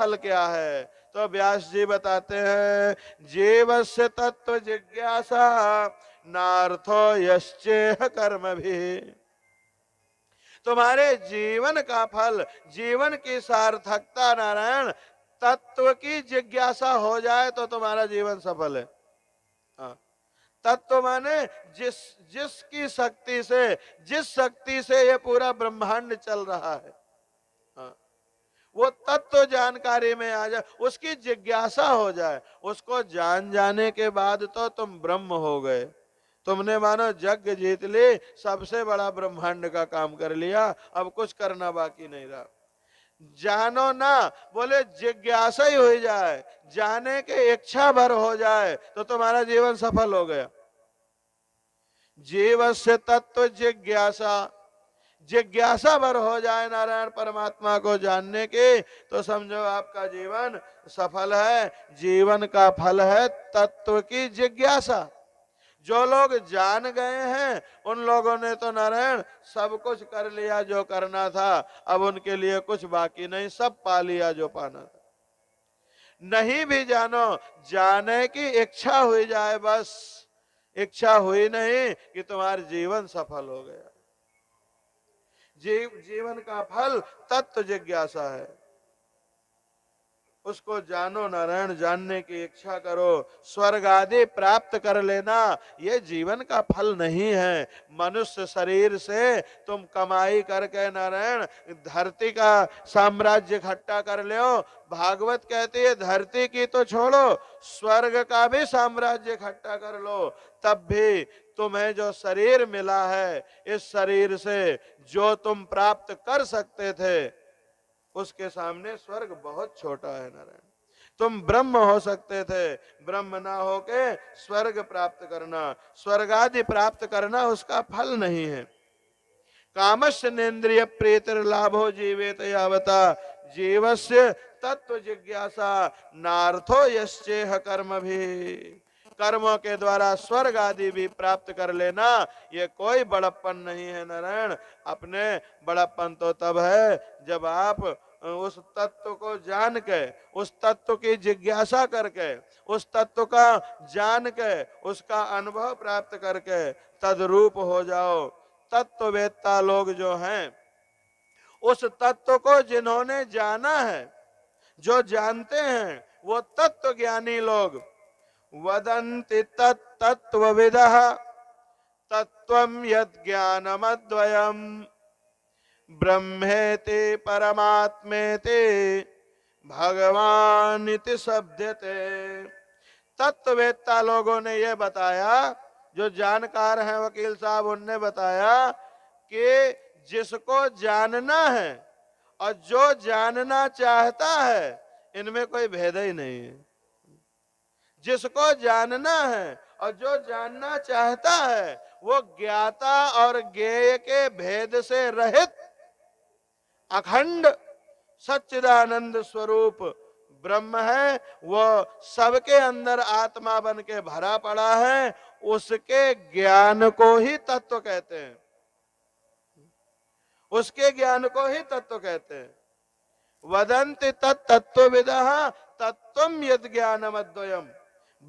फल क्या है? तो व्यास जी बताते हैं, जीवस्य तत्व जिज्ञासा नार्थो यश्चेह कर्म भी। तुम्हारे जीवन का फल, जीवन की सार्थकता नारायण तत्व की जिज्ञासा हो जाए तो तुम्हारा जीवन सफल है। हाँ, तत्व माने जिस जिसकी शक्ति से, जिस शक्ति से ये पूरा ब्रह्मांड चल रहा है, हाँ, वो तत्व जानकारी में आ जाए, उसकी जिज्ञासा हो जाए, उसको जान जाने के बाद तो तुम ब्रह्म हो गए। तुमने मानो जग जीत ली, सबसे बड़ा ब्रह्मांड का काम कर लिया, अब कुछ करना बाकी नहीं रहा। जानो ना, बोले जिज्ञासा ही हो जाए, जाने के इच्छा भर हो जाए तो तुम्हारा जीवन सफल हो गया। जीवस्य तत्व जिज्ञासा, जिज्ञासा भर हो जाए नारायण परमात्मा को जानने की, तो समझो आपका जीवन सफल है। जीवन का फल है तत्व की जिज्ञासा। जो लोग जान गए हैं उन लोगों ने तो नारायण सब कुछ कर लिया जो करना था, अब उनके लिए कुछ बाकी नहीं, सब पा लिया जो पाना था। नहीं भी जानो, जाने की इच्छा हुई जाए बस, इच्छा हुई नहीं कि तुम्हारा जीवन सफल हो गया। जीवन का फल तत्व जिज्ञासा है, उसको जानो नारायण, जानने की इच्छा करो, स्वर्ग आदि प्राप्त कर लेना, ये जीवन का फल नहीं है। मनुष्य शरीर से तुम कमाई करके नारायण धरती का साम्राज्य इकट्ठा कर लो। भागवत कहती है धरती की तो छोड़ो, स्वर्ग का भी साम्राज्य इकट्ठा कर लो, तब भी तुम्हें जो शरीर मिला है, इस शरीर से जो तुम प्राप्त कर सकते थे उसके सामने स्वर्ग बहुत छोटा है नारायण। तुम ब्रह्म हो सकते थे, ब्रह्म ना होके स्वर्ग प्राप्त करना, स्वर्ग आदि प्राप्त करना उसका फल नहीं है। कामस्य नेन्द्रिय प्रीतिर लाभो जीवेत यावता जीवस्य तत्व जिज्ञासा नार्थो यश्चेह कर्म भी। कर्मों के द्वारा स्वर्ग आदि भी प्राप्त कर लेना, ये कोई बड़प्पन नहीं है नारायण। अपने बड़प्पन तो तब है जब आप उस तत्व को जान के, उस तत्व की जिज्ञासा करके, उस तत्व का जान के, उसका अनुभव प्राप्त करके तद्रूप हो जाओ। तत्ववेत्ता लोग जो हैं, उस तत्व को जिन्होंने जाना है, जो जानते हैं, वो तत्व ज्ञानी लोग वदन्ति तत्तत्त्वविदः तत्त्वं यद्ज्ञानमद्वयम् ब्रह्मेति परमात्मेति भगवानिति शब्दते। तत्ववेत्ता लोगों ने यह बताया, जो जानकार हैं वकील साहब, उनने बताया कि जिसको जानना है और जो जानना चाहता है, इनमें कोई भेद ही नहीं है। जिसको जानना है और जो जानना चाहता है, वो ज्ञाता और ज्ञेय के भेद से रहित अखंड सच्चिदानंद स्वरूप ब्रह्म है। वो सबके अंदर आत्मा बन के भरा पड़ा है, उसके ज्ञान को ही तत्व कहते हैं, उसके ज्ञान को ही तत्व कहते हैं। वदन्ति तत्तत्त्वविदः तत्त्वं यद् ज्ञानमद्वयम्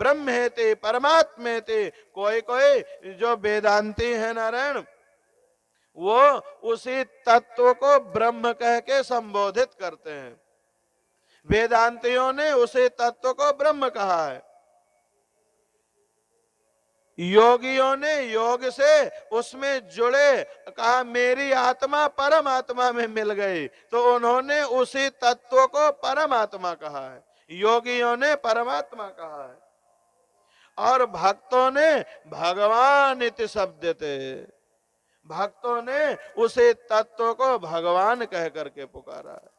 ब्रह्मेति परमात्मेति। कोई कोई जो वेदांती है नारायण, वो उसी तत्व को ब्रह्म कह के संबोधित करते हैं। वेदांतियों ने उसी तत्व को ब्रह्म कहा है। योगियों ने योग से उसमें जुड़े, कहा मेरी आत्मा परमात्मा में मिल गई, तो उन्होंने उसी तत्व को परमात्मा कहा है। योगियों ने परमात्मा कहा है और भक्तों ने भगवान इति शब्दते, भक्तों ने उसे तत्व को भगवान कह करके पुकारा है।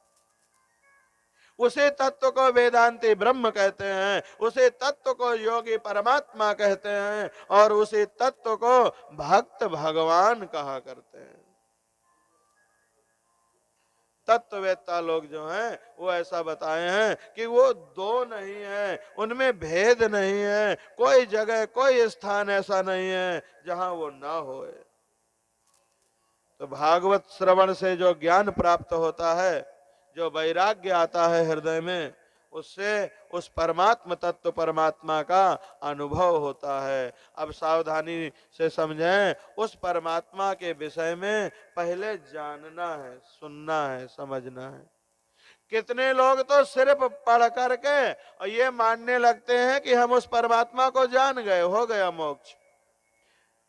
उसे तत्व को वेदांती ब्रह्म कहते हैं, उसे तत्व को योगी परमात्मा कहते हैं और उसे तत्व को भक्त भगवान कहा करते हैं। तत्ववेत्ता लोग जो हैं वो ऐसा बताए हैं कि वो दो नहीं है, उनमें भेद नहीं है, कोई जगह कोई स्थान ऐसा नहीं है जहां वो ना होए। तो भागवत श्रवण से जो ज्ञान प्राप्त होता है, जो वैराग्य आता है हृदय में, उससे उस परमात्म तत्व परमात्मा का अनुभव होता है। अब सावधानी से समझें, उस परमात्मा के विषय में पहले जानना है, सुनना है, समझना है। कितने लोग तो सिर्फ पढ़ करके और ये मानने लगते हैं कि हम उस परमात्मा को जान गए, हो गया मोक्ष।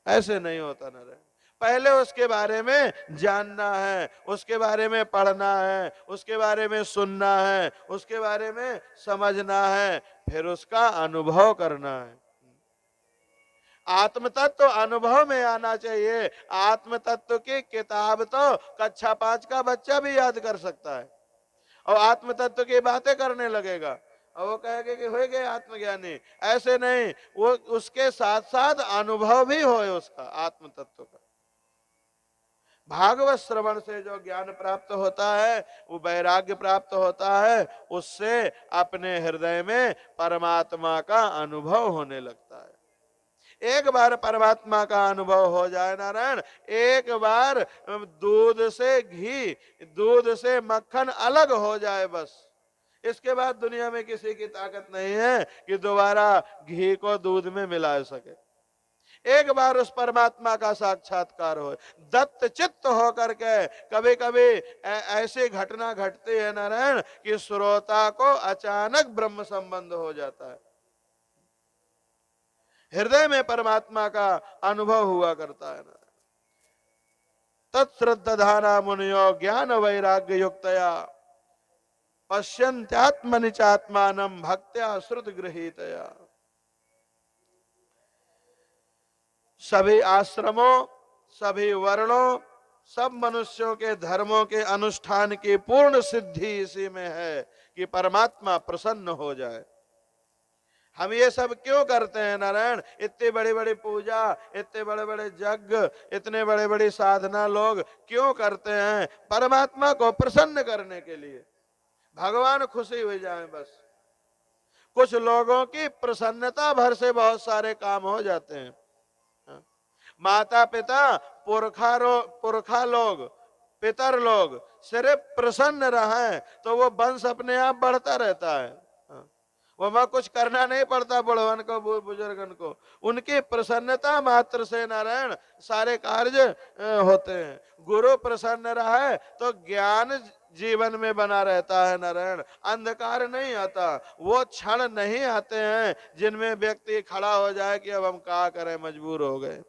ऐसे नहीं होता न। पहले उसके बारे में जानना है, उसके बारे में पढ़ना है, उसके बारे में सुनना है, उसके बारे में समझना है, फिर उसका अनुभव करना है। आत्म तत्व अनुभव में आना चाहिए। आत्म तत्व की किताब तो कक्षा 5 का बच्चा भी याद कर सकता है और आत्म तत्व की बातें करने लगेगा और वो कहेगा कि हो गए आत्मज्ञानी। ऐसे नहीं, वो उसके साथ साथ अनुभव भी हो उसका आत्म तत्व का। भागवत श्रवण से जो ज्ञान प्राप्त होता है, वो वैराग्य प्राप्त होता है, उससे अपने हृदय में परमात्मा का अनुभव होने लगता है। एक बार परमात्मा का अनुभव हो जाए नारायण, एक बार दूध से घी, दूध से मक्खन अलग हो जाए, बस इसके बाद दुनिया में किसी की ताकत नहीं है कि दोबारा घी को दूध में मिला सके। एक बार उस परमात्मा का साक्षात्कार हो, दत्त चित्त हो करके कभी कभी ऐसी घटना घटती है नारायण कि श्रोता को अचानक ब्रह्म संबंध हो जाता है, हृदय में परमात्मा का अनुभव हुआ करता है ना। तत्श्रद्धाना मुनियो ज्ञान वैराग्य युक्तया पश्यन्त्यात्मनि चात्मानं भक्त्या श्रुत गृहीतया। सभी आश्रमों, सभी वर्णों, सब मनुष्यों के धर्मों के अनुष्ठान की पूर्ण सिद्धि इसी में है कि परमात्मा प्रसन्न हो जाए। हम ये सब क्यों करते हैं नारायण? इतनी बड़ी बड़ी पूजा, इतने बड़े बड़े यज्ञ, इतने बड़े बड़ी साधना लोग क्यों करते हैं? परमात्मा को प्रसन्न करने के लिए, भगवान खुशी हो जाए बस। कुछ लोगों की प्रसन्नता भर से बहुत सारे काम हो जाते हैं। माता पिता पुरखा लोग, पितर लोग सिर्फ प्रसन्न रहे तो वो वंश अपने आप बढ़ता रहता है। वह कुछ करना नहीं पड़ता बुढ़वन को, बुजुर्गन को, उनकी प्रसन्नता मात्र से नारायण सारे कार्य होते हैं। गुरु प्रसन्न रहे तो ज्ञान जीवन में बना रहता है नारायण, अंधकार नहीं आता। वो क्षण नहीं आते हैं जिनमें व्यक्ति खड़ा हो जाए कि अब हम क्या करें, मजबूर हो गए।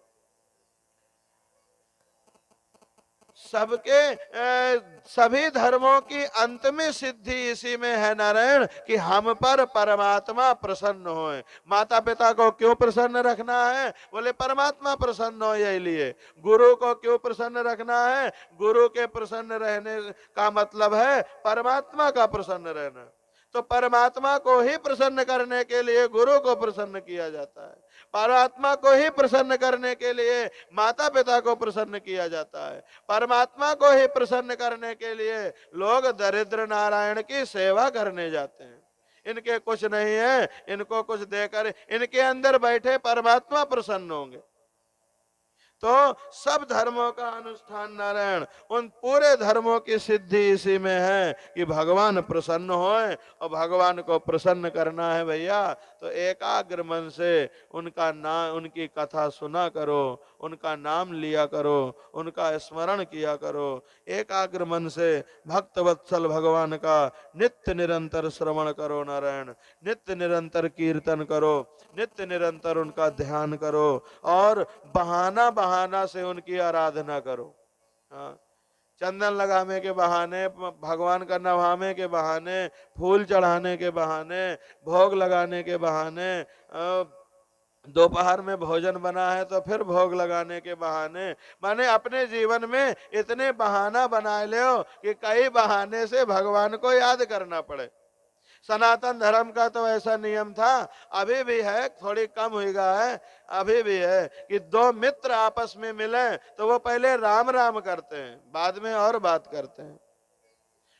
सभी धर्मों की अंत में सिद्धि इसी में है नारायण कि हम पर परमात्मा प्रसन्न होए। माता पिता को क्यों प्रसन्न रखना है? बोले परमात्मा प्रसन्न हो, यही लिए। गुरु को क्यों प्रसन्न रखना है? गुरु के प्रसन्न रहने का मतलब है परमात्मा का प्रसन्न रहना। तो परमात्मा को ही प्रसन्न करने के लिए गुरु को प्रसन्न किया जाता है, परमात्मा को ही प्रसन्न करने के लिए माता पिता को प्रसन्न किया जाता है, परमात्मा को ही प्रसन्न करने के लिए लोग दरिद्र नारायण की सेवा करने जाते हैं। इनके कुछ नहीं है, इनको कुछ देकर इनके अंदर बैठे परमात्मा प्रसन्न होंगे। तो सब धर्मों का अनुष्ठान नारायण, उन पूरे धर्मों की सिद्धि इसी में है कि भगवान प्रसन्न होए। और भगवान को प्रसन्न करना है भैया तो एकाग्र मन से उनका नाम, उनकी कथा सुना करो, उनका नाम लिया करो, उनका स्मरण किया करो। एकाग्र मन से भक्त वत्सल भगवान का नित्य निरंतर श्रवण करो नारायण, नित्य निरंतर कीर्तन करो, नित्य निरंतर उनका ध्यान करो और बहाना से उनकी आराधना करो। हाँ, चंदन लगाने के बहाने, भगवान का नवाने के बहाने, फूल चढ़ाने के बहाने, भोग लगाने के बहाने, दोपहर में भोजन बना है तो फिर भोग लगाने के बहाने, माने अपने जीवन में इतने बहाना बना लो कि कई बहाने से भगवान को याद करना पड़े। सनातन धर्म का तो ऐसा नियम था, अभी भी है, थोड़ी कम हुई गया है, अभी भी है कि दो मित्र आपस में मिले तो वो पहले राम राम करते हैं, बाद में और बात करते हैं।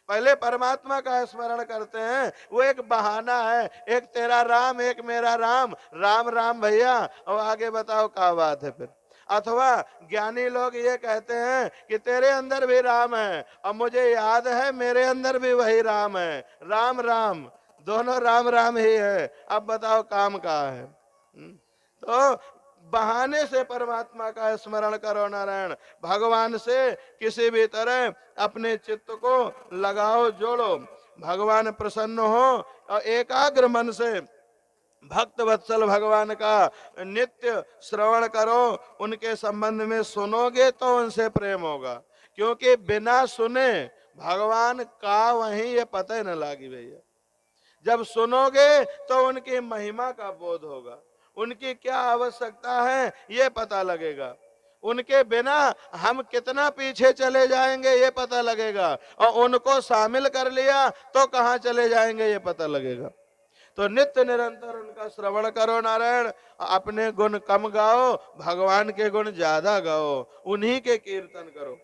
पहले परमात्मा का स्मरण करते हैं, वो एक बहाना है, एक तेरा राम एक मेरा राम, राम राम भैया, और आगे बताओ क्या बात है। फिर अथवा ज्ञानी लोग ये कहते हैं कि तेरे अंदर भी राम है और मुझे याद है मेरे अंदर भी वही राम है, राम राम, दोनों राम राम ही है, अब बताओ काम कहाँ है। तो बहाने से परमात्मा का स्मरण करो नारायण, भगवान से किसी भी तरह अपने चित्त को लगाओ, जोड़ो, भगवान प्रसन्न हो और एकाग्र मन से भक्त वत्सल भगवान का नित्य श्रवण करो, उनके संबंध में सुनोगे तो उनसे प्रेम होगा, क्योंकि बिना सुने भगवान का वहीं ये पता ही न लागी भैया। जब सुनोगे तो उनकी महिमा का बोध होगा, उनकी क्या आवश्यकता है ये पता लगेगा, उनके बिना हम कितना पीछे चले जाएंगे ये पता लगेगा, और उनको शामिल कर लिया तो कहाँ चले जाएंगे ये पता लगेगा। तो नित्य निरंतर उनका श्रवण करो नारायण, अपने गुण कम गाओ, भगवान के गुण ज्यादा गाओ, उन्हीं के कीर्तन करो,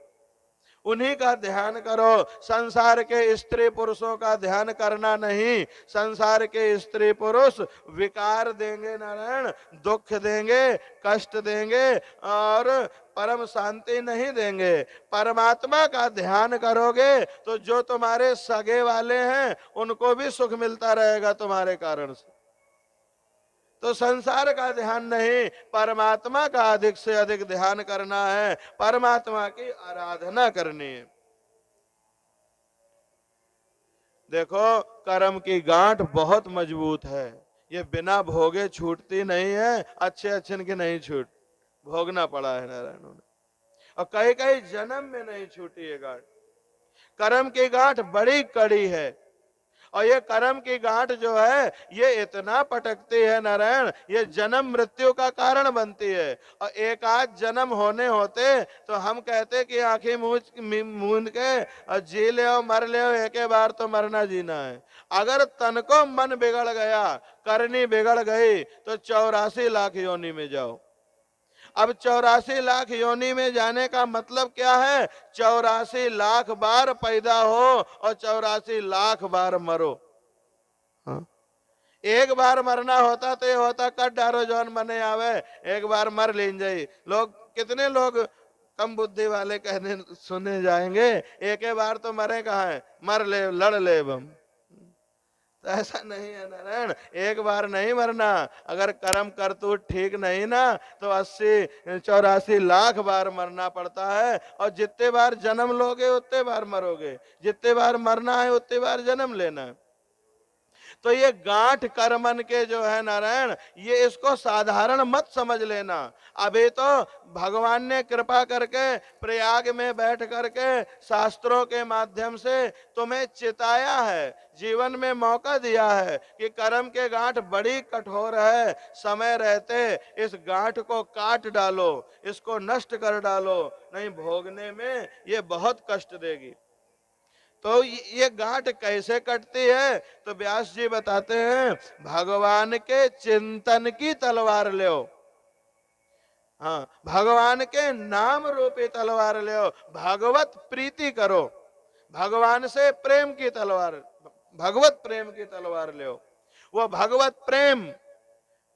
उन्हीं का ध्यान करो। संसार के स्त्री पुरुषों का ध्यान करना नहीं, संसार के स्त्री पुरुष विकार देंगे नारायण, दुख देंगे, कष्ट देंगे और परम शांति नहीं देंगे। परमात्मा का ध्यान करोगे तो जो तुम्हारे सगे वाले हैं उनको भी सुख मिलता रहेगा तुम्हारे कारण से। तो संसार का ध्यान नहीं, परमात्मा का अधिक से अधिक ध्यान करना है, परमात्मा की आराधना करनी है। देखो कर्म की गांठ बहुत मजबूत है, ये बिना भोगे छूटती नहीं है, अच्छे अच्छे की नहीं छूट, भोगना पड़ा है नारायण ने, और कई कई जन्म में नहीं छूटी है गांठ। कर्म की गांठ बड़ी कड़ी है, और ये कर्म की गांठ जो है ये इतना पटकती है नारायण, ये जन्म मृत्यु का कारण बनती है। और एक आध जन्म होने होते तो हम कहते कि आंखें मूंद के जी ले मर ले, एक बार तो मरना जीना है। अगर तन को मन बिगड़ गया, करनी बिगड़ गई तो 84 लाख योनि में जाओ। अब 84 लाख योनि में जाने का मतलब क्या है? 84 लाख बार पैदा हो और 84 लाख बार मरो। हाँ? एक बार मरना होता तो ये होता कट डारो जौन मने आवे, एक बार मर लीन जाई। लोग कितने लोग कम बुद्धि वाले कहने सुने जाएंगे, एक बार तो मरे कहाँ है, मर ले लड़ ले बम। तो ऐसा नहीं है नारायण, एक बार नहीं मरना। अगर कर्म करतूत ठीक नहीं ना तो 80-84 लाख बार मरना पड़ता है, और जितने बार जन्म लोगे उतने बार मरोगे, जितने बार मरना है उतने बार जन्म लेना है। तो ये गांठ कर्मन के जो है नारायण, ये इसको साधारण मत समझ लेना। अभी तो भगवान ने कृपा करके प्रयाग में बैठ करके शास्त्रों के माध्यम से तुम्हें चिताया है, जीवन में मौका दिया है कि कर्म के गांठ बड़ी कठोर है, समय रहते इस गांठ को काट डालो, इसको नष्ट कर डालो, नहीं भोगने में ये बहुत कष्ट देगी। तो ये गांठ कैसे कटती है? तो व्यास जी बताते हैं, भगवान के चिंतन की तलवार ले, हाँ भगवान के नाम रूपी तलवार ले, भागवत प्रीति करो, भगवान से प्रेम की तलवार, भगवत प्रेम की तलवार ले। वो भगवत प्रेम,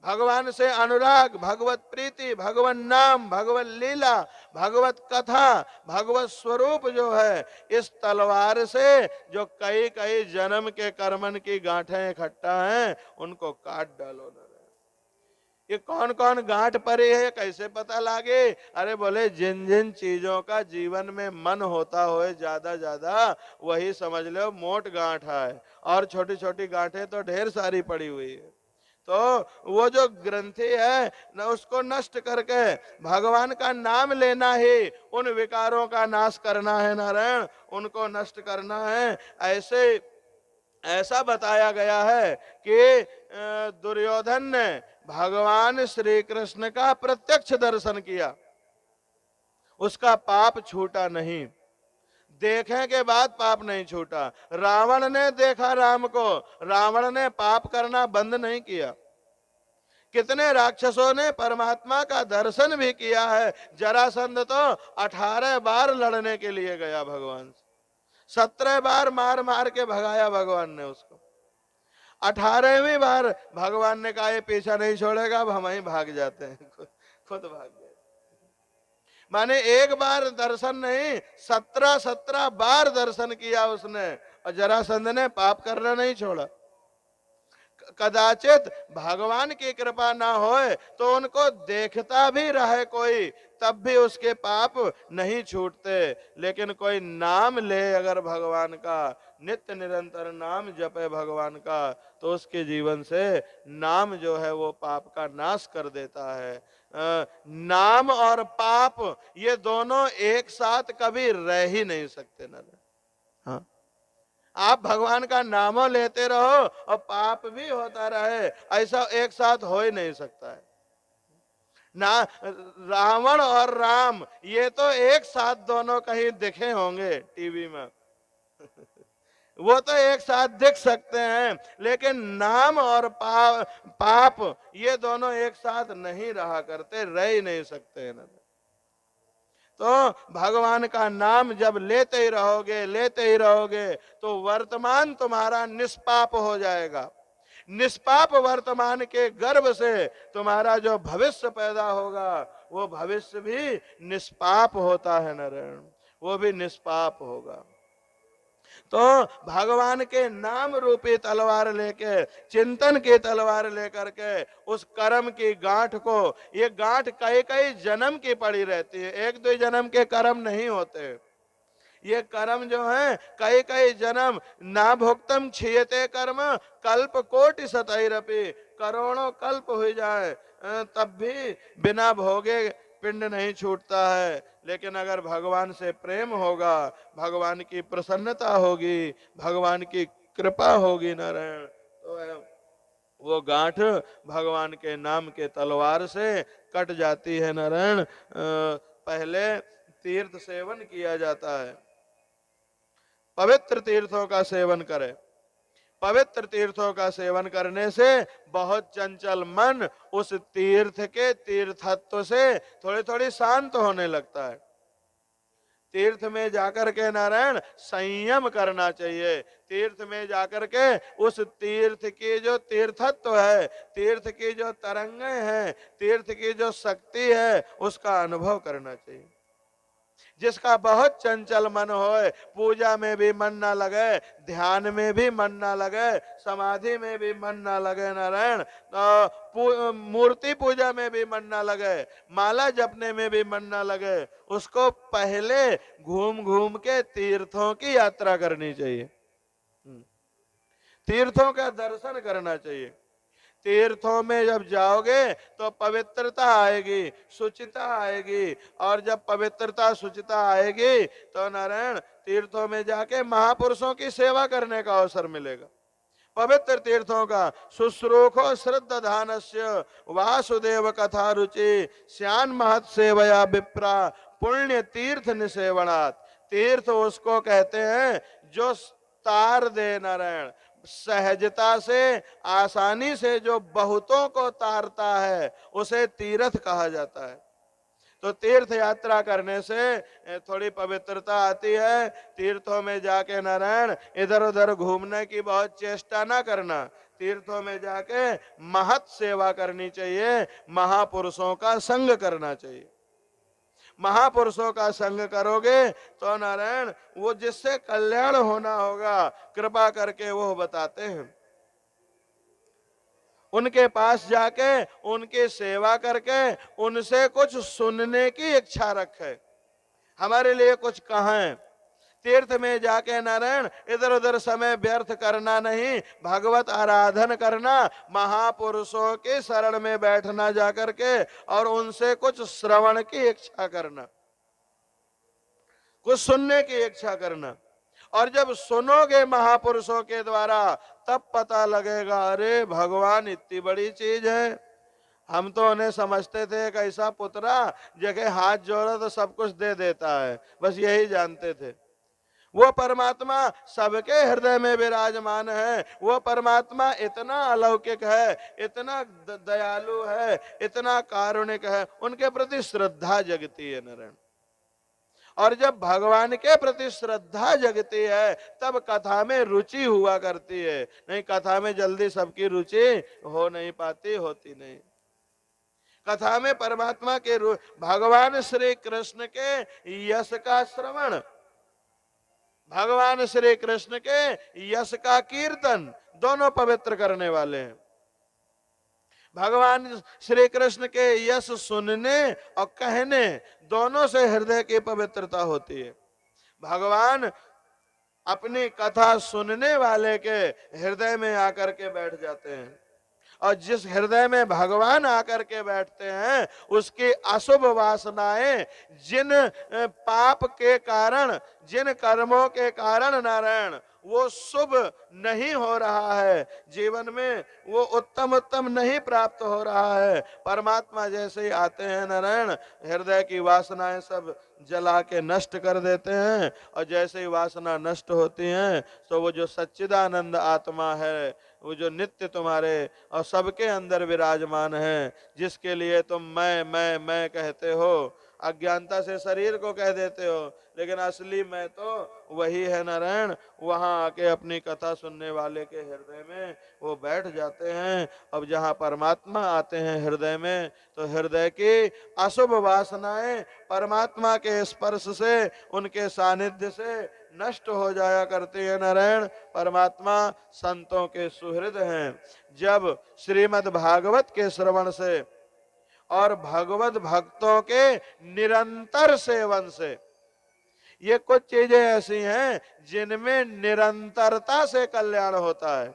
भगवान से अनुराग, भगवत प्रीति, भगवत नाम, भगवत लीला, भगवत कथा, भगवत स्वरूप जो है, इस तलवार से जो कई कई जन्म के कर्मन की गांठें इकट्ठा हैं उनको काट डालो ना। ये कौन कौन गांठ परी है कैसे पता लागे? अरे बोले जिन जिन चीजों का जीवन में मन होता हो ज्यादा ज्यादा, वही समझ लो मोट गांठ है, और छोटी छोटी गांठें तो ढेर सारी पड़ी हुई है। तो वो जो ग्रंथि है न, उसको नष्ट करके भगवान का नाम लेना ही उन विकारों का नाश करना है नारायण, उनको नष्ट करना है। ऐसा बताया गया है कि दुर्योधन ने भगवान श्री कृष्ण का प्रत्यक्ष दर्शन किया, उसका पाप छूटा नहीं, देखने के बाद पाप नहीं छूटा। रावण ने देखा राम को, रावण ने पाप करना बंद नहीं किया। कितने राक्षसों ने परमात्मा का दर्शन भी किया है। जरासंध तो 18 बार लड़ने के लिए गया भगवान से, 17 बार मार मार के भगाया भगवान ने उसको। 18वीं बार भगवान ने कहा ये पीछा नहीं छोड़ेगा, अब हम ही भाग जाते हैं, खुद भाग गए। माने एक बार दर्शन नहीं, 17 बार दर्शन किया उसने, और जरासंध ने पाप करना नहीं छोड़ा। कदाचित भगवान की कृपा ना होए तो उनको देखता भी रहे कोई, तब भी उसके पाप नहीं छूटते। लेकिन कोई नाम ले अगर भगवान का, नित्य निरंतर नाम जपे भगवान का, तो उसके जीवन से नाम जो है वो पाप का नाश कर देता है। नाम और पाप ये दोनों एक साथ कभी रह ही नहीं सकते ना। हाँ, आप भगवान का नामो लेते रहो और पाप भी होता रहे, ऐसा एक साथ हो ही नहीं सकता है ना। रावण और राम ये तो एक साथ दोनों कहीं दिखे होंगे टीवी में वो तो एक साथ दिख सकते हैं, लेकिन नाम और पाप ये दोनों एक साथ नहीं रहा करते, रह ही नहीं सकते हैं ना। तो भगवान का नाम जब लेते ही रहोगे तो वर्तमान तुम्हारा निष्पाप हो जाएगा। निष्पाप वर्तमान के गर्भ से तुम्हारा जो भविष्य पैदा होगा वो भविष्य भी निष्पाप होता है नारायण, वो भी निष्पाप होगा। तो भगवान के नाम रूपी तलवार लेके, चिंतन की तलवार लेकर के उस कर्म की गांठ को, ये गांठ कई कई जन्म की पड़ी रहती है, एक दो जन्म के कर्म नहीं होते। ये कर्म जो है कई कई जन्म, ना भुक्तम क्षीयते कर्म कल्प कोटि सतैरपि, करोड़ों कल्प हो जाए तब भी बिना भोगे पिंड नहीं छूटता है। लेकिन अगर भगवान से प्रेम होगा, भगवान की प्रसन्नता होगी, भगवान की कृपा होगी नारायण, तो वो गांठ भगवान के नाम के तलवार से कट जाती है नारायण। पहले तीर्थ सेवन किया जाता है, पवित्र तीर्थों का सेवन करें। पवित्र तीर्थों का सेवन करने से बहुत चंचल मन उस तीर्थ के तीर्थत्व से थोड़ी थोड़ी शांत होने लगता है। तीर्थ में जाकर के नारायण संयम करना चाहिए। तीर्थ में जाकर के उस तीर्थ की जो तीर्थत्व है, तीर्थ की जो तरंगें हैं, तीर्थ की जो शक्ति है, उसका अनुभव करना चाहिए। जिसका बहुत चंचल मन होए, पूजा में भी मन ना लगे, ध्यान में भी मन ना लगे, समाधि में भी मन ना लगे नारायण, तो मूर्ति पूजा में भी मन ना लगे, माला जपने में भी मन ना लगे, उसको पहले घूम घूम के तीर्थों की यात्रा करनी चाहिए, तीर्थों का दर्शन करना चाहिए। तीर्थों में जब जाओगे तो पवित्रता आएगी, शुचिता आएगी, और जब पवित्रता शुचिता आएगी तो नारायण तीर्थों में जाके महापुरुषों की सेवा करने का अवसर मिलेगा। पवित्र तीर्थों का शुश्रूखो श्रद्धानस्य वासुदेव कथा रुचि श्यान महत सेवया विप्रा पुण्य तीर्थ निसेवनात्। तीर्थ उसको कहते हैं जो तार दे नारायण, सहजता से, आसानी से जो बहुतों को तारता है उसे तीर्थ कहा जाता है। तो तीर्थ यात्रा करने से थोड़ी पवित्रता आती है। तीर्थों में जाके नारायण इधर उधर घूमने की बहुत चेष्टा ना करना, तीर्थों में जाके महत सेवा करनी चाहिए, महापुरुषों का संग करना चाहिए। महापुरुषों का संग करोगे तो नारायण वो जिससे कल्याण होना होगा, कृपा करके वो बताते हैं। उनके पास जाके उनकी सेवा करके उनसे कुछ सुनने की इच्छा रखे, हमारे लिए कुछ कहें। तीर्थ में जाके नारायण इधर उधर समय व्यर्थ करना नहीं, भगवत आराधन करना, महापुरुषों के शरण में बैठना जाकर के और उनसे कुछ श्रवण की इच्छा करना, कुछ सुनने की इच्छा करना। और जब सुनोगे महापुरुषों के द्वारा तब पता लगेगा, अरे भगवान इतनी बड़ी चीज है। हम तो उन्हें समझते थे एक ऐसा पुतरा जगह हाथ जोड़ा तो सब कुछ दे देता है, बस यही जानते थे। वो परमात्मा सबके हृदय में विराजमान है। वो परमात्मा इतना अलौकिक है, इतना दयालु है, इतना कारुणिक है, उनके प्रति श्रद्धा जगती है नारायण। और जब भगवान के प्रति श्रद्धा जगती है तब कथा में रुचि हुआ करती है, नहीं कथा में जल्दी सबकी रुचि हो नहीं पाती, होती नहीं। कथा में परमात्मा के रूप, भगवान श्री कृष्ण के यश का श्रवण, भगवान श्री कृष्ण के यश का कीर्तन, दोनों पवित्र करने वाले हैं। भगवान श्री कृष्ण के यश सुनने और कहने, दोनों से हृदय की पवित्रता होती है। भगवान अपनी कथा सुनने वाले के हृदय में आकर के बैठ जाते हैं, और जिस हृदय में भगवान आकर के बैठते हैं उसकी अशुभ वासनाएं, जिन पाप के कारण, जिन कर्मों के कारण नारायण वो शुभ नहीं हो रहा है, जीवन में वो उत्तम उत्तम नहीं प्राप्त हो रहा है, परमात्मा जैसे ही आते हैं नारायण, हृदय की वासनाएं सब जला के नष्ट कर देते हैं। और जैसे ही वासना नष्ट होती हैं तो वो जो सच्चिदानंद आत्मा है, वो जो नित्य तुम्हारे और सबके अंदर विराजमान है, जिसके लिए तुम मैं कहते हो, अज्ञानता से शरीर को कह देते हो, लेकिन असली मैं तो वही है नारायण, वहां आके अपनी कथा सुनने वाले के हृदय में वो बैठ जाते हैं। अब जहां परमात्मा आते हैं हृदय में, तो हृदय की अशुभ वासनाएं परमात्मा के स्पर्श से, उनके सानिध्य से नष्ट हो जाया करते हैं नारायण। परमात्मा संतों के सुहृद हैं। जब श्रीमद् भागवत के श्रवण से और भगवत भक्तों के निरंतर सेवन से, ये कुछ चीजें ऐसी हैं जिनमें निरंतरता से कल्याण होता है।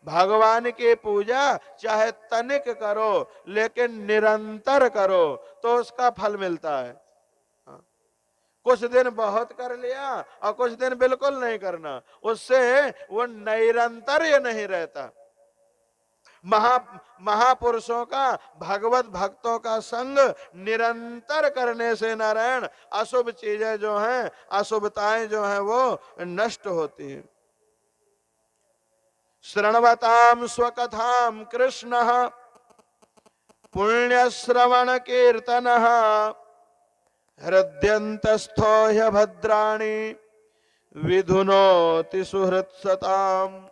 भगवान की पूजा चाहे तनिक करो लेकिन निरंतर करो तो उसका फल मिलता है। कुछ दिन बहुत कर लिया और कुछ दिन बिल्कुल नहीं करना, उससे वो निरंतर नहीं रहता। महापुरुषों का, भगवत भक्तों का संग निरंतर करने से नारायण अशुभ चीजें जो हैं, अशुभताएं जो हैं वो नष्ट होती हैं। श्रृण्वतां स्वकथां कृष्णः पुण्य श्रवण कीर्तनः हृद्यन्तस्थो ह्यभद्राणि विधुनोति सुहृत्सताम्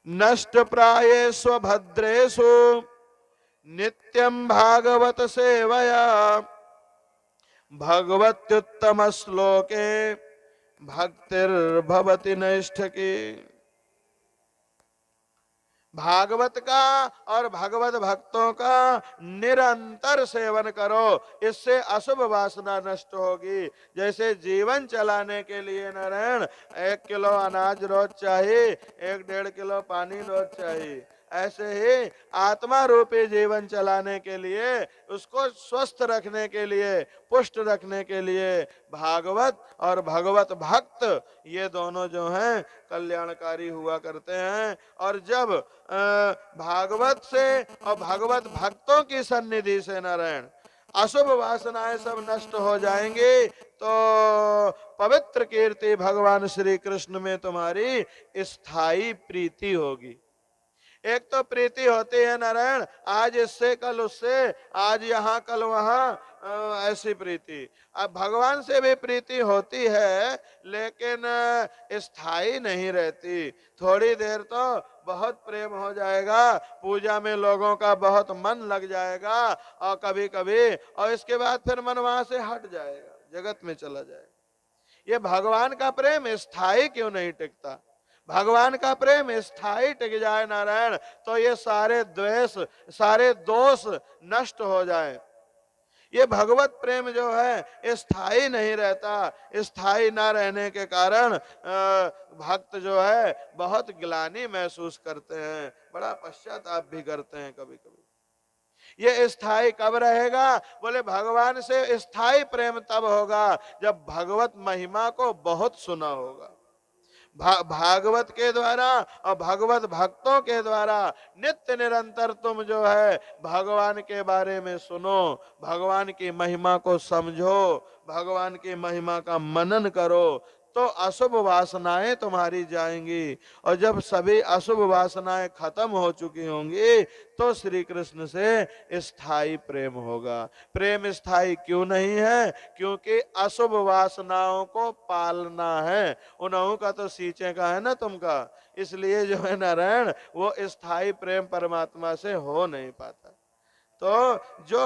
नष्ट प्रायेषु भद्रेषु नित्यं भागवत सेवया भगवत्युत्तम श्लोके भक्तिर्भवति नैष्ठकी। भागवत का और भगवत भक्तों का निरंतर सेवन करो, इससे अशुभ वासना नष्ट होगी। जैसे जीवन चलाने के लिए नारायण 1 किलो अनाज रोज चाहिए, 1-1.5 किलो पानी रोज चाहिए, ऐसे ही आत्मा रूपी जीवन चलाने के लिए, उसको स्वस्थ रखने के लिए, पुष्ट रखने के लिए भागवत और भगवत भक्त ये दोनों जो हैं कल्याणकारी हुआ करते हैं। और जब भागवत से और भगवत भक्तों की सन्निधि से नारायण अशुभ वासनाएं सब नष्ट हो जाएंगी, तो पवित्र कीर्ति भगवान श्री कृष्ण में तुम्हारी स्थायी प्रीति होगी। एक तो प्रीति होती है नारायण, आज इससे कल उससे, आज यहाँ कल वहाँ, ऐसी प्रीति। अब भगवान से भी प्रीति होती है लेकिन स्थायी नहीं रहती। थोड़ी देर तो बहुत प्रेम हो जाएगा, पूजा में लोगों का बहुत मन लग जाएगा और कभी कभी, और इसके बाद फिर मन वहां से हट जाएगा, जगत में चला जाएगा। ये भगवान का प्रेम स्थायी क्यों नहीं टिकता? भगवान का प्रेम स्थायी टिक जाए नारायण, तो ये सारे द्वेष, सारे दोष नष्ट हो जाए। ये भगवत प्रेम जो है स्थायी नहीं रहता, स्थायी ना रहने के कारण भक्त जो है बहुत ग्लानि महसूस करते हैं, बड़ा पश्चाताप भी करते हैं कभी कभी। ये स्थायी कब रहेगा? बोले भगवान से स्थायी प्रेम तब होगा जब भगवत महिमा को बहुत सुना होगा। भागवत के द्वारा और भगवत भक्तों के द्वारा नित्य निरंतर तुम जो है भगवान के बारे में सुनो, भगवान की महिमा को समझो, भगवान की महिमा का मनन करो, तो अशुभ वासनाएं तुम्हारी जाएंगी। और जब सभी अशुभ वासनाएं खत्म हो चुकी होंगी तो श्री कृष्ण से स्थायी प्रेम होगा। प्रेम स्थायी क्यों नहीं है? क्योंकि अशुभ वासनाओं को पालना है, उन्हों का तो सींचे का है ना तुमका, इसलिए जो है नारायण वो स्थायी प्रेम परमात्मा से हो नहीं पाता। तो जो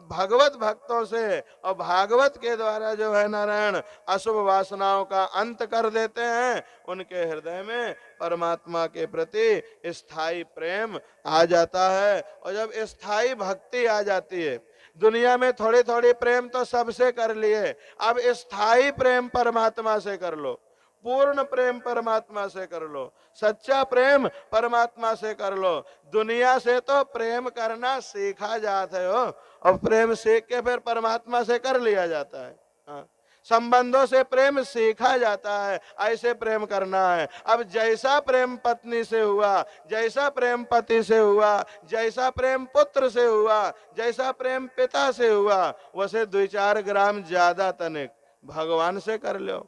भगवत भक्तों से और भागवत के द्वारा जो है नारायण अशुभ वासनाओं का अंत कर देते हैं, उनके हृदय में परमात्मा के प्रति स्थायी प्रेम आ जाता है। और जब स्थायी भक्ति आ जाती है, दुनिया में थोड़ी थोड़ी प्रेम तो सबसे कर लिए, अब स्थायी प्रेम परमात्मा से कर लो, पूर्ण प्रेम परमात्मा से कर लो, सच्चा प्रेम परमात्मा से कर लो। दुनिया से तो प्रेम करना सीखा जाता है हो, और प्रेम सीख के फिर परमात्मा से कर लिया जाता है। हाँ, संबंधों से प्रेम सीखा जाता है, ऐसे प्रेम करना है। अब जैसा प्रेम पत्नी से हुआ, जैसा प्रेम पति से हुआ, जैसा प्रेम पुत्र से हुआ, जैसा प्रेम पिता से हुआ, वैसे 2-4 ग्राम ज्यादा तनिक भगवान से कर लो।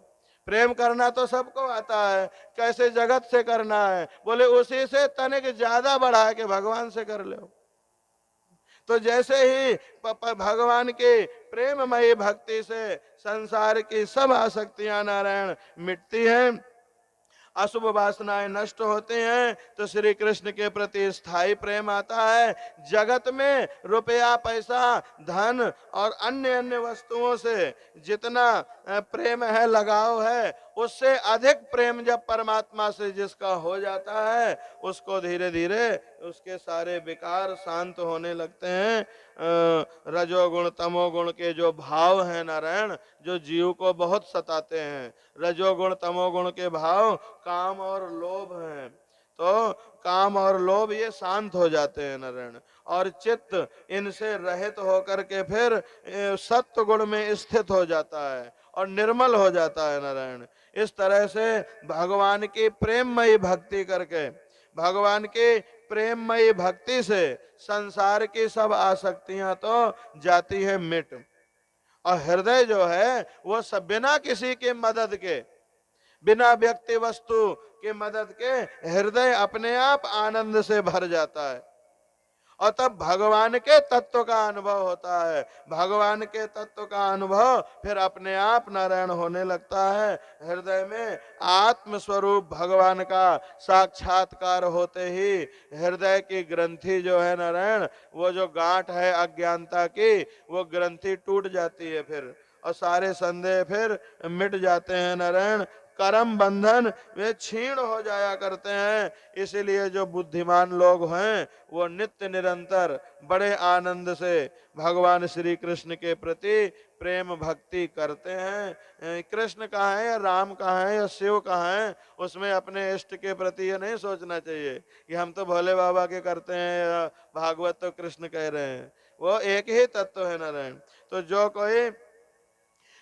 प्रेम करना तो सबको आता है, कैसे जगत से करना है, बोले उसी से तनिक ज्यादा बढ़ा के भगवान से कर लो। तो जैसे ही भगवान के प्रेममयी भक्ति से संसार की सब आसक्तियां नारायण मिटती हैं, अशुभ वासनाएं नष्ट होते हैं, तो श्री कृष्ण के प्रति स्थायी प्रेम आता है। जगत में रुपया पैसा धन और अन्य अन्य वस्तुओं से जितना प्रेम है, लगाव है, उससे अधिक प्रेम जब परमात्मा से जिसका हो जाता है, उसको धीरे धीरे उसके सारे विकार शांत होने लगते हैं। रजोगुण तमोगुण के जो भाव हैं नारायण, जो जीव को बहुत सताते हैं, रजोगुण तमोगुण के भाव काम और लोभ हैं, तो काम और लोभ ये शांत हो जाते हैं नारायण, और चित्त इनसे रहित होकर के फिर सत्व गुण में स्थित हो जाता है और निर्मल हो जाता है नारायण। इस तरह से भगवान की प्रेममयी भक्ति करके, भगवान की प्रेममयी भक्ति से संसार की सब आसक्तियां तो जाती है मिट, और हृदय जो है वो सब बिना किसी के मदद के, बिना व्यक्ति वस्तु के मदद के हृदय अपने आप आनंद से भर जाता है, और तब भगवान के तत्व का अनुभव होता है। भगवान के तत्व का अनुभव फिर अपने आप नारायण होने लगता है। हृदय में आत्म स्वरूप भगवान का साक्षात्कार होते ही हृदय की ग्रंथि जो है नारायण, वो जो गांठ है अज्ञानता की, वो ग्रंथि टूट जाती है फिर, और सारे संदेह फिर मिट जाते हैं नारायण। कर्म बंधन वे क्षीण हो जाया करते हैं। इसीलिए जो बुद्धिमान लोग हैं वो नित्य निरंतर बड़े आनंद से भगवान श्री कृष्ण के प्रति प्रेम भक्ति करते हैं। कृष्ण कहाँ है या राम कहाँ है या शिव कहाँ है, उसमें अपने इष्ट के प्रति ये नहीं सोचना चाहिए कि हम तो भोले बाबा के करते हैं या भागवत तो कृष्ण कह रहे हैं, वो एक ही तत्व है नारायण। तो जो कोई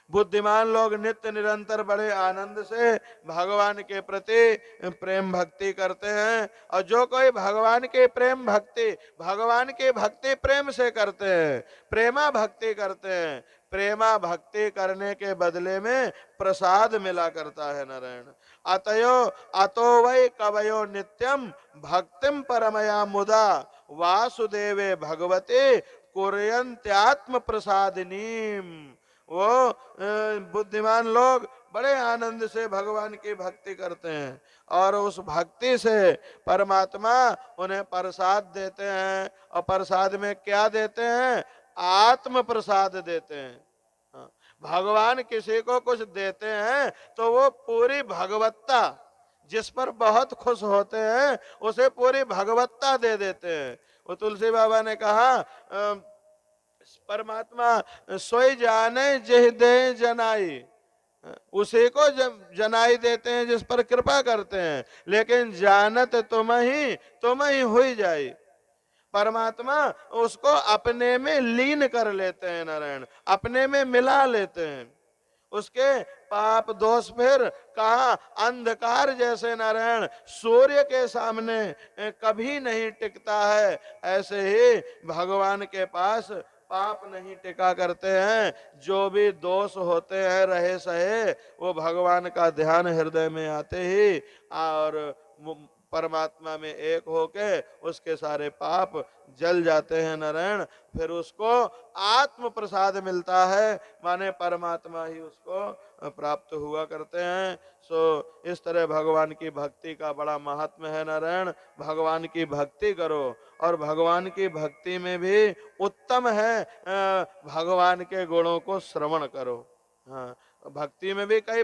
बुद्धिमान लोग नित्य निरंतर बड़े आनंद से भगवान के प्रति प्रेम भक्ति करते हैं, और जो कोई भगवान के प्रेम भक्ति, भगवान के भक्ति प्रेम से करते हैं, प्रेमा भक्ति करते हैं, प्रेमा भक्ति करने के बदले में प्रसाद मिला करता है नारायण। अतयो अतो वै कवयो नित्यम भक्तिम परमया मुदा वासुदेवे भगवते कुर्यन्त्यात्म प्रसादिनीम। वो बुद्धिमान लोग बड़े आनंद से भगवान की भक्ति करते हैं, और उस भक्ति से परमात्मा उन्हें प्रसाद देते हैं। और प्रसाद में क्या देते हैं? आत्म प्रसाद देते हैं। हाँ, भगवान किसी को कुछ देते हैं तो वो पूरी भगवत्ता, जिस पर बहुत खुश होते हैं उसे पूरी भगवत्ता दे देते हैं। वो तुलसी बाबा ने कहा परमात्मा सोई जाने जिह दे जनाई, उसी को जब जनाई देते हैं जिस पर कृपा करते हैं, लेकिन जानत तुम ही हुई जाई। परमात्मा उसको अपने में लीन कर लेते हैं नारायण, अपने में मिला लेते हैं। उसके पाप दोष फिर कहा अंधकार जैसे नारायण सूर्य के सामने कभी नहीं टिकता है, ऐसे ही भगवान के पास पाप नहीं टिका करते हैं। जो भी दोष होते हैं रहे सहे, वो भगवान का ध्यान हृदय में आते ही और परमात्मा में एक होके उसके सारे पाप जल जाते हैं नारायण। फिर उसको आत्म प्रसाद मिलता है, माने परमात्मा ही उसको प्राप्त हुआ करते हैं। सो इस तरह भगवान की भक्ति का बड़ा महात्म है नारायण। भगवान की भक्ति करो, और भगवान की भक्ति में भी उत्तम है भगवान के गुणों को श्रवण करो। हाँ, भक्ति में भी कई